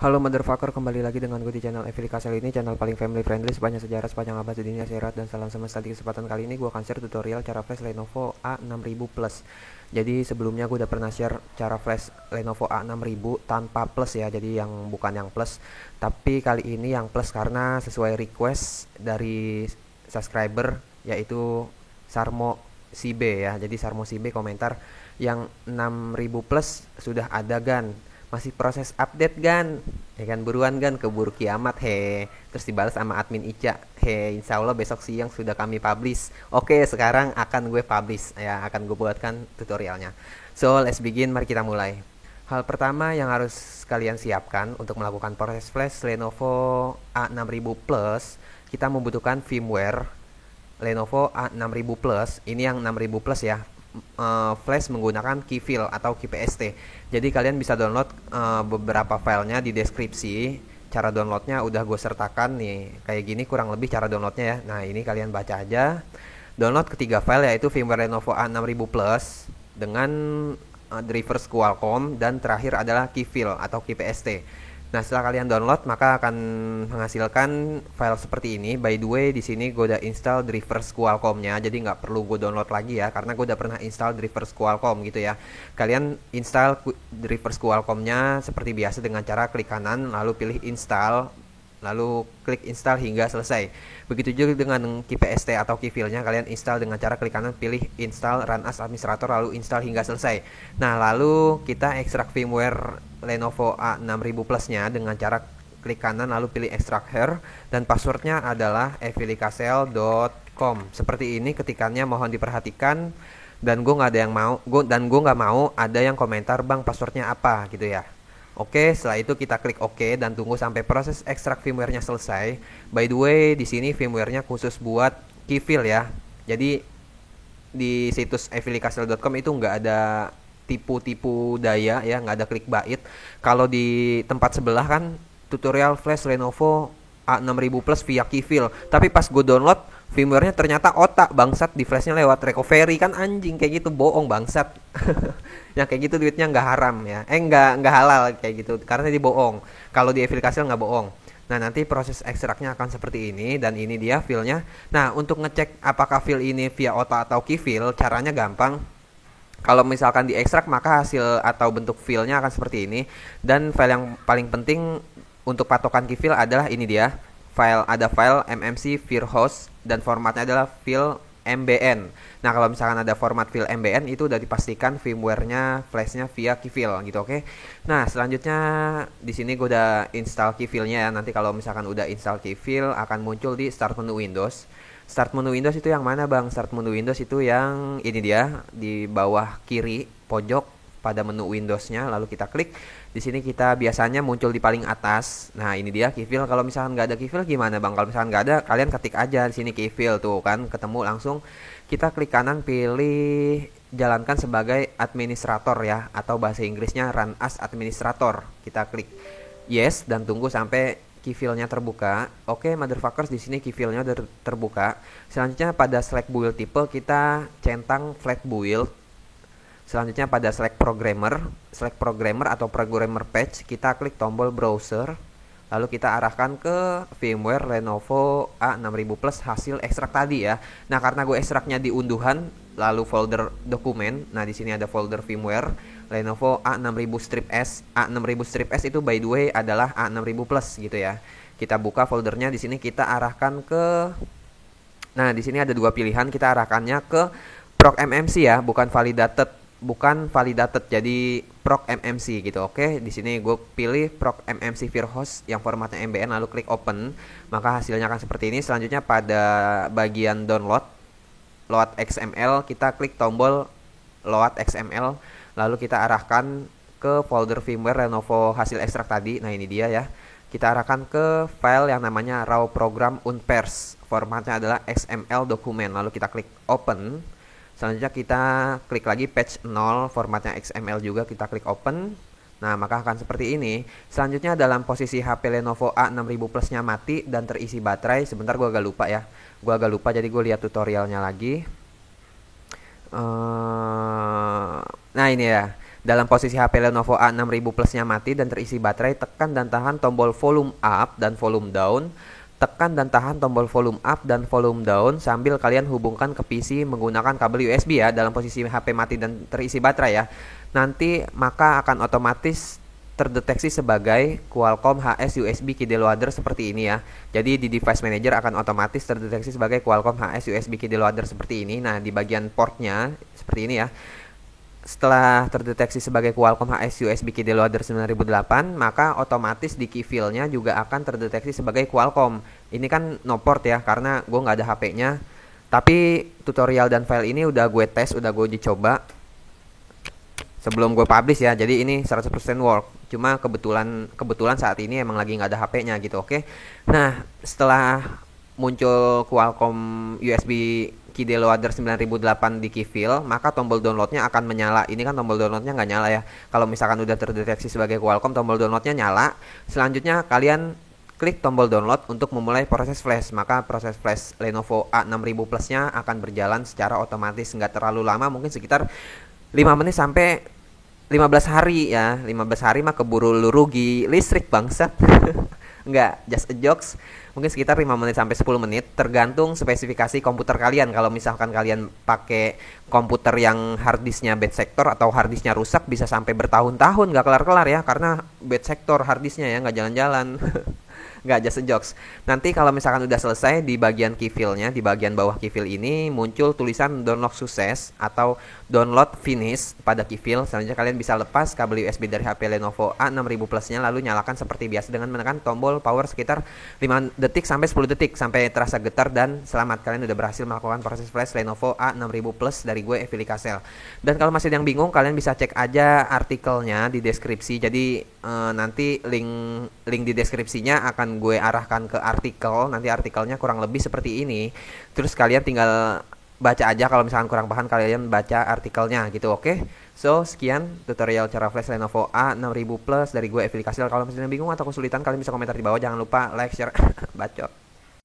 Halo motherfucker, kembali lagi dengan gue di channel Evil Castle ini, channel paling family friendly sepanjang sejarah, sepanjang abad dunia sehat dan salam semesta. Di kesempatan kali ini gue akan share tutorial cara flash Lenovo A6000 Plus. Jadi sebelumnya gue udah pernah share cara flash Lenovo A6000 tanpa plus ya, jadi yang bukan yang plus. Tapi kali ini yang plus karena sesuai request dari subscriber, yaitu Sarmo CB ya. Jadi Sarmo CB komentar yang 6000 plus sudah ada gan, masih proses update gan, ya kan, buruan gan, keburu kiamat he. Terus dibalas sama admin Ica, he, insya Allah besok siang sudah kami publish. Oke, sekarang akan gue publish ya, akan gue buatkan tutorialnya. So let's begin, mari kita mulai. Hal pertama yang harus kalian siapkan untuk melakukan proses flash Lenovo A6000 Plus, kita membutuhkan firmware Lenovo A6000 Plus. Ini yang 6000 Plus ya, flash menggunakan keyfill atau KPST. Jadi kalian bisa download beberapa filenya di deskripsi. Cara downloadnya udah gue sertakan nih, kayak gini kurang lebih cara downloadnya ya. Nah ini kalian baca aja. Download ketiga file, yaitu firmware Lenovo A6000 Plus dengan drivers Qualcomm, dan terakhir adalah keyfill atau KPST. Nah, setelah kalian download maka akan menghasilkan file seperti ini. By the way, di sini gue udah install drivers Qualcomm-nya, jadi nggak perlu gue download lagi ya, karena gue udah pernah install drivers Qualcomm gitu ya. Kalian install drivers Qualcomm-nya seperti biasa dengan cara klik kanan, lalu pilih install, lalu klik install hingga selesai. Begitu juga dengan KPST atau keyfill-nya, kalian install dengan cara klik kanan, pilih install run as administrator, lalu install hingga selesai. Nah, lalu kita ekstrak firmware Lenovo A6000 Plus-nya dengan cara klik kanan lalu pilih extract here, dan passwordnya adalah evilicastle.com. Seperti ini ketikannya, mohon diperhatikan. Dan gue nggak ada yang mau, gue nggak mau ada yang komentar, bang passwordnya apa gitu ya. Oke, setelah itu kita klik OK dan tunggu sampai proses ekstrak firmware-nya selesai. By the way, di sini firmware-nya khusus buat keyfill ya. Jadi di situs evilicastle.com itu nggak ada tipu-tipu daya ya, nggak ada clickbait. Kalau di tempat sebelah kan tutorial flash Lenovo A6000 Plus via keyfill, tapi pas gue download firmware-nya ternyata otak bangsat, di flashnya lewat recovery. Kan anjing, kayak gitu bohong bangsat. Yang kayak gitu duitnya nggak haram ya, nggak halal kayak gitu, karena dia bohong. Kalau di Evilicastle nggak bohong. Nah, nanti proses ekstraknya akan seperti ini, dan ini dia filenya. Nah, untuk ngecek apakah file ini via OTA atau keyfill, caranya gampang. Kalau misalkan diekstrak, maka hasil atau bentuk filenya akan seperti ini. Dan file yang paling penting untuk patokan keyfill adalah ini dia. Ada file MMC Firhost dan formatnya adalah file MBN. Nah, kalau misalkan ada format file MBN, itu udah dipastikan firmware-nya flashnya via keyfill gitu, oke. Nah, selanjutnya di sini gue udah install keyfill-nya ya. Nanti kalau misalkan udah install keyfill akan muncul di start menu Windows. Start menu Windows itu yang mana, bang? Start menu Windows itu yang ini dia, di bawah kiri pojok pada menu Windows-nya, lalu kita klik. Di sini kita biasanya muncul di paling atas. Nah, ini dia keyfill. Kalau misalkan nggak ada keyfill gimana, bang? Kalau misalkan nggak ada, kalian ketik aja di sini keyfill, tuh kan ketemu langsung. Kita klik kanan, pilih jalankan sebagai administrator ya, atau bahasa Inggrisnya run as administrator. Kita klik yes dan tunggu sampai keyfill-nya terbuka. Oke, motherfuckers, di sini keyfill-nya udah terbuka. Selanjutnya pada select build type kita centang flat build. Selanjutnya pada select programmer atau programmer page, kita klik tombol browser. Lalu kita arahkan ke firmware Lenovo A6000 Plus hasil ekstrak tadi ya. Nah, karena gue ekstraknya di unduhan, lalu folder dokumen. Nah, di sini ada folder firmware Lenovo A6000 strip S. A6000 strip S itu by the way adalah A6000 Plus gitu ya. Kita buka foldernya, di sini kita arahkan ke. Nah, di sini ada dua pilihan, kita arahkannya ke proc MMC ya, bukan validated, jadi proc MMC gitu. Oke, di sini gue pilih proc MMC Firhost yang formatnya MBN, lalu klik open, maka hasilnya akan seperti ini. Selanjutnya pada bagian download load XML, kita klik tombol load XML, lalu kita arahkan ke folder firmware Lenovo hasil ekstrak tadi. Nah, ini dia ya. Kita arahkan ke file yang namanya raw program unpairs, formatnya adalah XML dokumen, lalu kita klik open. Selanjutnya kita klik lagi patch 0, formatnya XML juga, kita klik open. Nah, maka akan seperti ini. Selanjutnya dalam posisi HP Lenovo A6000 Plus-nya mati dan terisi baterai. Sebentar, gue agak lupa ya. Jadi gue lihat tutorialnya lagi. Nah, ini ya. Dalam posisi HP Lenovo A6000 Plusnya mati dan terisi baterai, tekan dan tahan tombol volume up dan volume down. Tekan dan tahan tombol volume up dan volume down sambil kalian hubungkan ke PC menggunakan kabel USB ya, dalam posisi HP mati dan terisi baterai ya. Nanti maka akan otomatis terdeteksi sebagai Qualcomm HS USB key loader seperti ini ya. Jadi di device manager akan otomatis terdeteksi sebagai Qualcomm HS USB key loader seperti ini. Nah, di bagian portnya seperti ini ya. Setelah terdeteksi sebagai Qualcomm HS USB key loader 9008, maka otomatis di keyfillnya juga akan terdeteksi sebagai Qualcomm. Ini kan no port ya, karena gue nggak ada HP-nya. Tapi tutorial dan file ini udah gue tes, udah gue uji coba sebelum gue publish ya. Jadi ini 100% work. Cuma kebetulan saat ini emang lagi nggak ada HP-nya gitu, oke. Nah, setelah muncul Qualcomm USB key loader 9008 di keyfill, maka tombol downloadnya akan menyala. Ini kan tombol downloadnya nggak nyala ya. Kalau misalkan udah terdeteksi sebagai Qualcomm, tombol downloadnya nyala. Selanjutnya kalian klik tombol download untuk memulai proses flash. Maka proses flash Lenovo A6000 Plusnya akan berjalan secara otomatis, nggak terlalu lama, mungkin sekitar 5 menit sampai 15 hari ya. 15 hari mah keburu lu rugi listrik bangsat. Enggak, just a jokes. Mungkin sekitar 5 menit sampai 10 menit, tergantung spesifikasi komputer kalian. Kalau misalkan kalian pakai komputer yang harddisknya bad sector atau harddisknya rusak, bisa sampai bertahun-tahun nggak kelar-kelar ya, karena bad sector harddisknya ya, nggak jalan-jalan. Nggak, just a jokes. Nanti kalau misalkan udah selesai, di bagian keyfillnya, di bagian bawah keyfill ini muncul tulisan download sukses atau download finish pada keyfill. Selanjutnya kalian bisa lepas kabel USB dari HP Lenovo A6000 Plusnya, lalu nyalakan seperti biasa dengan menekan tombol power sekitar 5 detik sampai 10 detik sampai terasa getar, dan selamat, kalian udah berhasil melakukan proses flash Lenovo A6000 Plus dari gue, Evi Likasel. Dan kalau masih ada yang bingung, kalian bisa cek aja artikelnya di deskripsi. Jadi nanti link di deskripsinya akan gue arahkan ke artikel. Nanti artikelnya kurang lebih seperti ini. Terus kalian tinggal baca aja, kalau misalkan kurang paham kalian baca artikelnya gitu, oke? So, sekian tutorial cara flash Lenovo A6000 Plus dari gue, Evi Likasel. Kalau misalnya bingung atau kesulitan, kalian bisa komentar di bawah. Jangan lupa like, share, bacot.